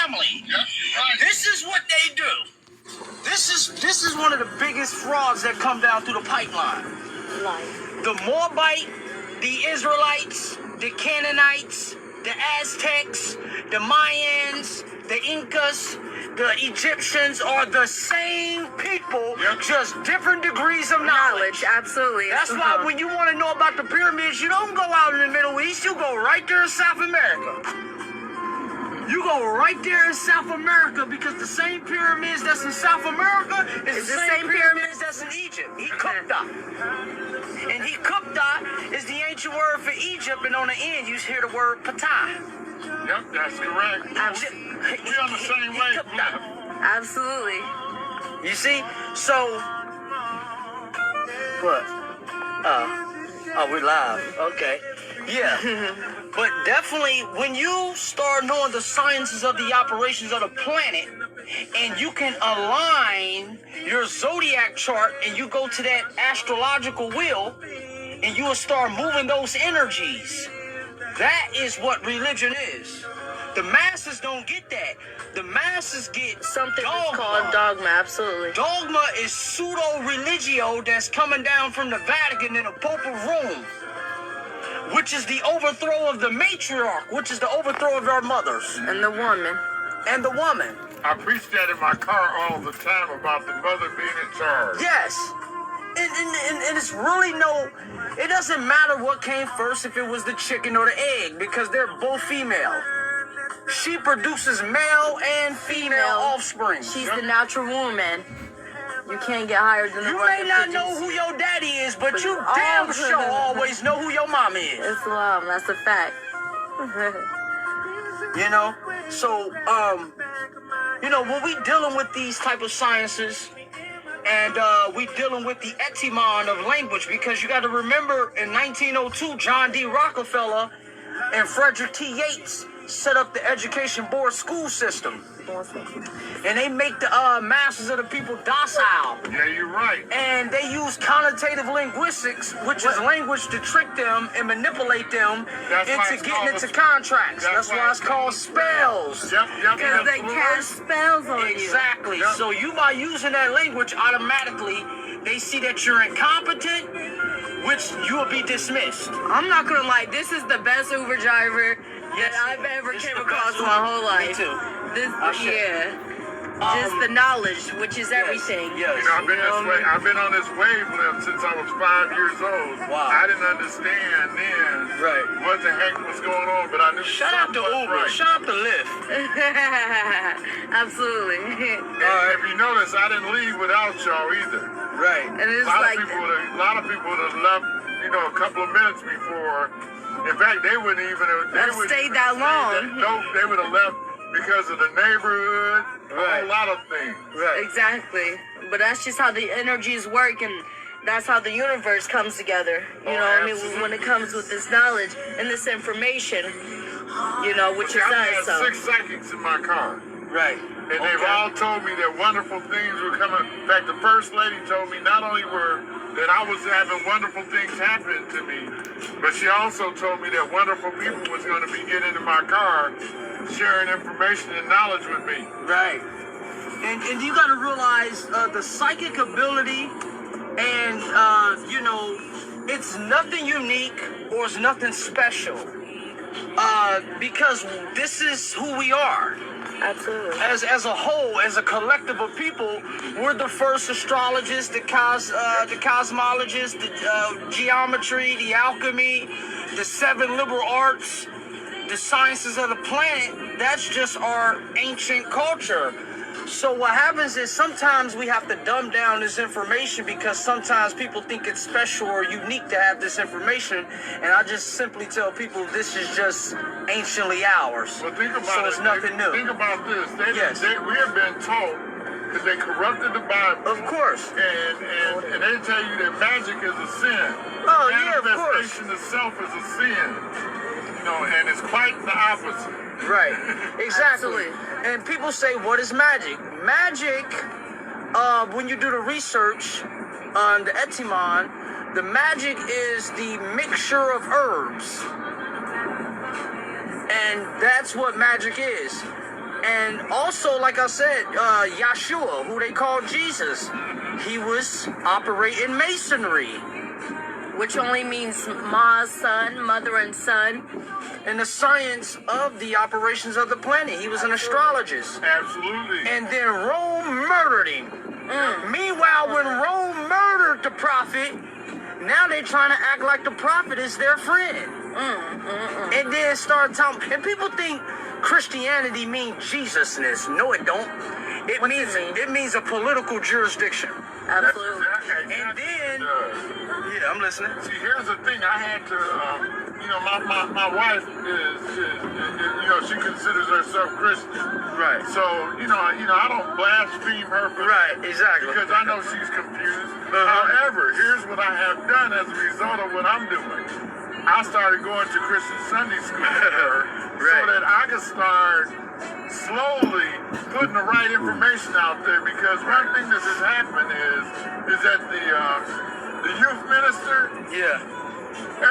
family. Yep, right. This is what they do. This is one of the biggest frauds that come down through the pipeline. The Moabite, the Israelites, the Canaanites, the Aztecs, the Mayans, the Incas, the Egyptians are the same people, just different degrees of knowledge. Absolutely. That's why when you want to know about the pyramids, you don't go out in the Middle East, you go right there in South America. You go right there in South America because the same pyramids that's in South America is the same pyramids that's in Egypt. Hikupta. And Hikupta is the ancient word for Egypt, and on the end you hear the word Ptah. Yep, that's correct. We're on the same way. Absolutely. You see? So, what? Oh, we're live. Okay. Yeah. But definitely, when you start knowing the sciences of the operations of the planet, and you can align your zodiac chart, and you go to that astrological wheel, and you will start moving those energies. That is what religion is. The masses don't get that. The masses get Something dogma. that's called dogma, absolutely. Dogma is pseudo-religio that's coming down from the Vatican and the Pope of Rome, which is the overthrow of the matriarch, which is the overthrow of our mothers. And the woman. And the woman. I preach that in my car all the time about the mother being in charge. Yes. And it's really it doesn't matter what came first, if it was the chicken or the egg, because they're both female. She produces male and female offspring. She's the natural woman. You can't get higher than the You may not know who your daddy is, but you damn sure always know who your mama is. Islam, that's a fact. You know? So, when we dealing with these type of sciences, and we dealing with the etymon of language, because you got to remember in 1902, John D. Rockefeller and Frederick T. Yates set up the education board school system. And they make the masses of the people docile. Yeah, you're right. And they use connotative linguistics, which is language to trick them and manipulate them into getting into contracts. That's why it's called spells. Yep. Because they cast spells on you. Exactly. So you, by using that language, automatically they see that you're incompetent, which you will be dismissed. I'm not gonna lie, this is the best Uber driver that I've ever came across in my whole life. Me too. Just the knowledge, which is everything. Yes. I've been on this wavelength since I was 5 years old. Wow. I didn't understand then what the heck was going on, but I knew. Shout out to Uber. Right. Shout out to Lyft. Absolutely. If you notice, I didn't leave without y'all either. Right. And it's A lot of people would have left, a couple of minutes before. In fact, they wouldn't even have stayed that long. No, they would have left because of the neighborhood, a whole lot of things. Right. Exactly. But that's just how the energies work, and that's how the universe comes together. You know what I mean? When it comes with this knowledge and this information, which is I've us. had 6 psychics in my car. Right. And they've all told me that wonderful things were coming. In fact, the first lady told me not only that I was having wonderful things happening to me, but she also told me that wonderful people was going to be getting into my car, sharing information and knowledge with me. Right. And you got to realize the psychic ability, and it's nothing unique or it's nothing special, because this is who we are. Absolutely. As a whole, as a collective of people, we're the first astrologists, the cosmologists, the geometry, the alchemy, the 7 liberal arts, the sciences of the planet. That's just our ancient culture. So what happens is sometimes we have to dumb down this information because sometimes people think it's special or unique to have this information, and I just simply tell people this is just anciently ours. Well, think about so it's nothing new. Think about this. Yes. We have been taught that they corrupted the Bible. Of course. And they tell you that magic is a sin. Oh, yeah, of course. Manifestation itself is a sin. And it's quite the opposite. Right. Exactly. Absolutely. And people say, what is magic? Magic, when you do the research on the etymon, the magic is the mixture of herbs. And that's what magic is. And also, like I said, Yeshua, who they call Jesus, he was operating masonry. Which only means ma's son, mother and son. In the science of the operations of the planet. He was an astrologist. Absolutely. And then Rome murdered him. Meanwhile, when Rome murdered the prophet, now they're trying to act like the prophet is their friend. And then start talking. And people think Christianity means Jesusness. No, it don't. It What means does it mean? it means a political jurisdiction. Absolutely. And then, yeah, I'm listening. See, here's the thing. I had to, my wife is, she considers herself Christian. Right. So, I don't blaspheme her for Right, exactly. because I know she's confused. However, here's what I have done as a result of what I'm doing. I started going to Christian Sunday school with her so that I could start slowly putting the right information out there, because one thing that has happened is that the youth minister, Yeah.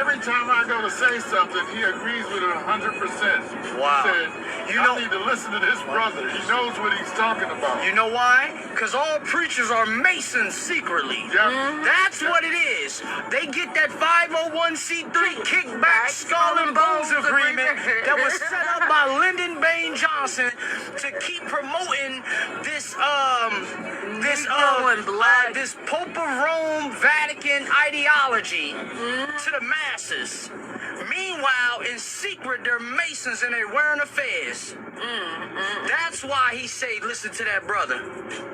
every time I go to say something, he agrees with it 100%. Wow. He said, You I know- need to listen to this brother. He knows what he's talking about. You know why? Because all preachers are Masons secretly. Yeah. That's what it is. They get that 501c3 kickback skull and bones agreement that was set up by Lyndon Baines Johnson to keep promoting this Negro and black. this Pope of Rome Vatican ideology to the masses. Meanwhile, in secret, they're Masons and they're wearing a fez. That's why he say, listen to that brother.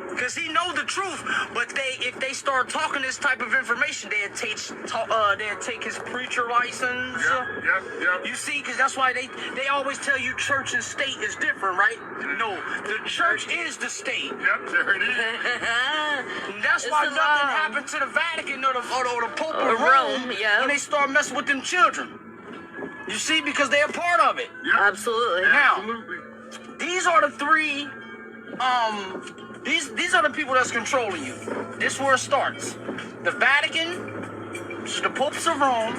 Because he know the truth. But if they start talking this type of information, they'd take his preacher license. Yep. You see, because that's why they always tell you church and state is different, right? No, the church is the state. Yep, there it is. And that's why It's nothing alive. happened to the Vatican or the Pope Or of Rome Rome, yeah. when they start messing with them children. You see, because they're a part of it. Yep. Absolutely. Now- Absolutely. These are the three, these are the people that's controlling you. This is where it starts. The Vatican, the Popes of Rome,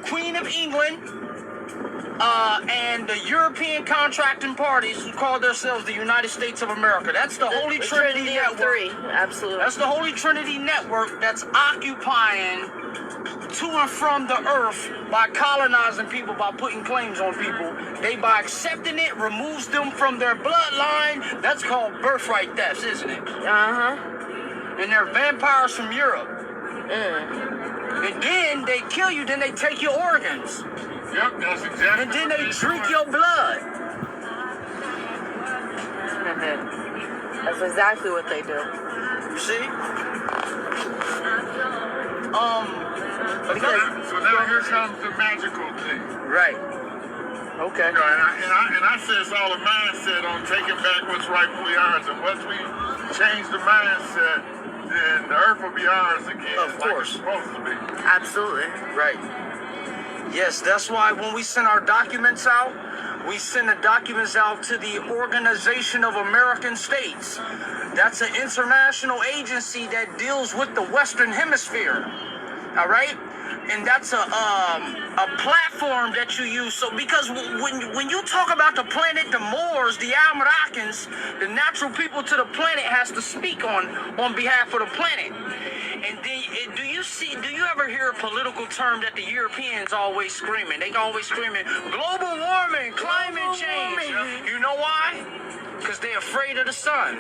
Queen of England, and the European contracting parties who call themselves the United States of America. That's the Holy Trinity of Network. three. Absolutely. That's the Holy Trinity Network that's occupying to and from the earth by colonizing people, by putting claims on people. They, by accepting it, removes them from their bloodline. That's called birthright thefts, isn't it? And they're vampires from Europe. And then they kill you, then they take your organs. Yep, that's exactly And then what they they're drink doing. your blood. That's exactly what they do. You see? So now here comes the magical thing. Right. Okay. And I say it's all a mindset on taking back what's rightfully ours. And once we change the mindset, then the earth will be ours again. Of course. Like it's supposed to be. Absolutely. Right. Yes, that's why when we send our documents out, we send the documents out to the Organization of American States. That's an international agency that deals with the Western Hemisphere. All right? And that's a platform that you use. So because when you talk about the planet, the Moors, the Almarakans, the natural people to the planet has to speak on behalf of the planet. And then, do you ever hear a political term that the Europeans always screaming? They always screaming, global warming, climate change. You know why? Because they're afraid of the sun.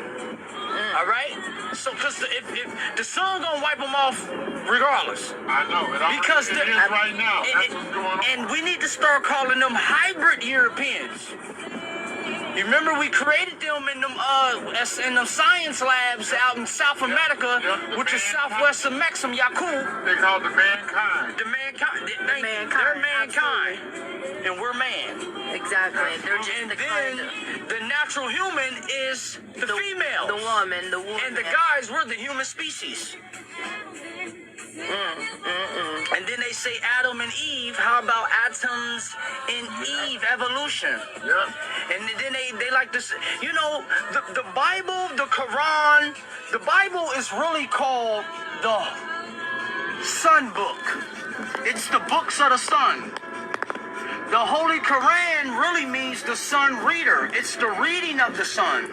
All right? So, because if the sun gonna wipe them off regardless. I know. It already Because it is right now. That's what's going on. and we need to start calling them hybrid Europeans. You remember we created them in them science labs out in South America, which is southwest of Mexico, Yakub. They call it the mankind. The mankind. They're mankind, mankind, and we're man. Exactly. They're just And the kind then of the natural human is the female. the woman. And the guys, we're the human species. And then they say Adam and Eve. How about atoms and Eve evolution? Yeah. And then they like to say, you know, the Bible, the Quran, the Bible is really called the Sun Book. It's the books of the sun. The Holy Quran really means the sun reader. It's the reading of the sun.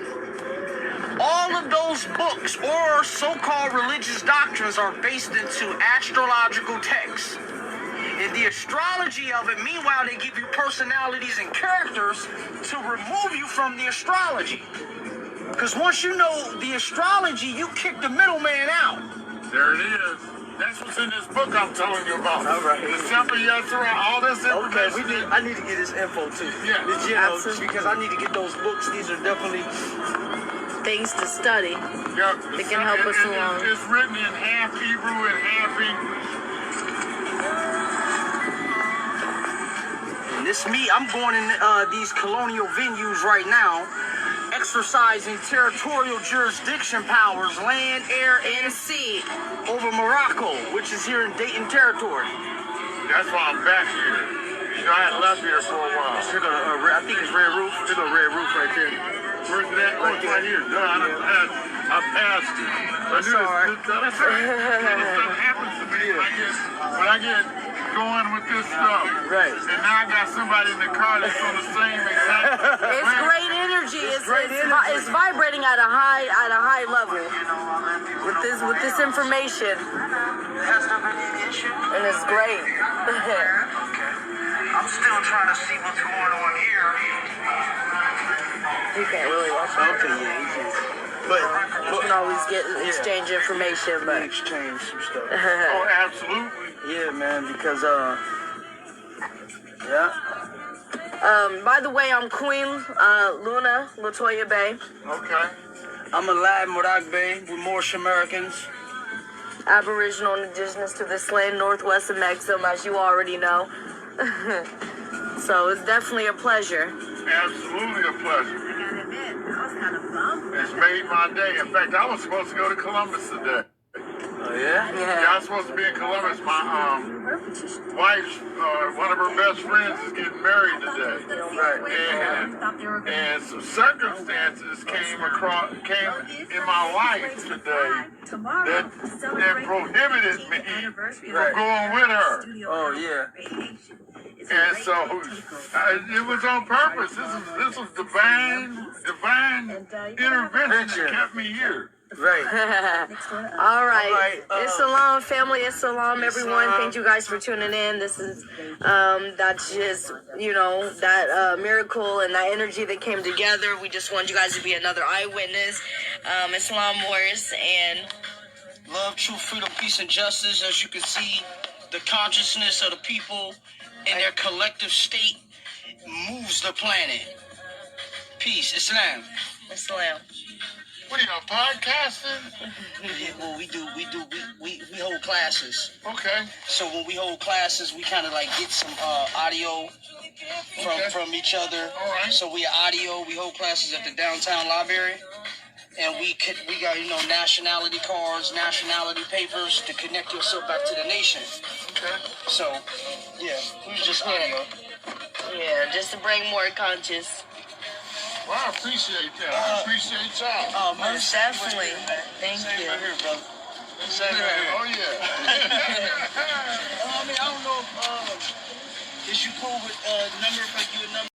All of those books or so-called religious doctrines are based into astrological texts. And the astrology of it, meanwhile, they give you personalities and characters to remove you from the astrology. Because once you know the astrology, you kick the middleman out. There it is. That's what's in this book I'm telling you about. All right. The Sefer Yetzirah, all this information. Okay, I need to get this info too. Yeah. You know, Absolutely. because I need to get those books. These are definitely Things to study. Yeah, It can help us along. It's written in half Hebrew and half English. And this me. I'm going in these colonial venues right now, exercising territorial jurisdiction powers, land, air, and sea, over Morocco, which is here in Dayton territory. That's why I'm back here. You know, I had left here for a while. I think it's Red Roof. There's a Red Roof right there. Where's that? Oh, it's right here. No, I passed it. That's all right. That's all right. This stuff happens to me when I get going with this stuff. Right. And now I got somebody in the car that's on the same exact. It's great energy. great energy. It's vibrating at a high level with this information, Has there been any issue? and it's great. Okay. I'm still trying to see what's going on here. You can't really watch it. Okay, yeah, he can. But You can always exchange information, we but exchange some stuff. Oh, absolutely. Yeah, man, because yeah. by the way, I'm Queen Luna Latoya Bay, Okay. I'm a Lad Murak Bey with Moorish Americans. Aboriginal and indigenous to this land, northwest of Mexico, as you already know. So it's definitely a pleasure. Absolutely a pleasure. It's made my day. In fact, I was supposed to go to Columbus today. Oh yeah? Yeah, I was supposed to be in Columbus. My wife's, one of her best friends is getting married today. And some circumstances came in my life today that prohibited me from going with her. Oh yeah. And so it was on purpose. This was divine intervention that kept me here. Right. All right. right, It's Salam, family. It's Salam, everyone. Thank you guys for tuning in. This is that's just that miracle and that energy that came together. We just want you guys to be another eyewitness. Islam Warriors and Love, truth, freedom, peace, and justice. As you can see, the consciousness of the people and their collective state moves the planet. Peace, Islam. Islam. What are you, podcasting? Yeah, well, we hold classes. Okay. So when we hold classes, we kind of like get some audio from each other. All right. So we hold classes at the downtown library, and we got nationality cards, nationality papers to connect yourself back to the nation. Okay. So yeah, we was just audio. Yeah, just to bring more conscious. Well, I appreciate that. I appreciate y'all. Oh man, Most definitely. Thank same you. right here, brother. Same right here. Oh, yeah. I mean, I don't know if is you cool with number if I give you a number.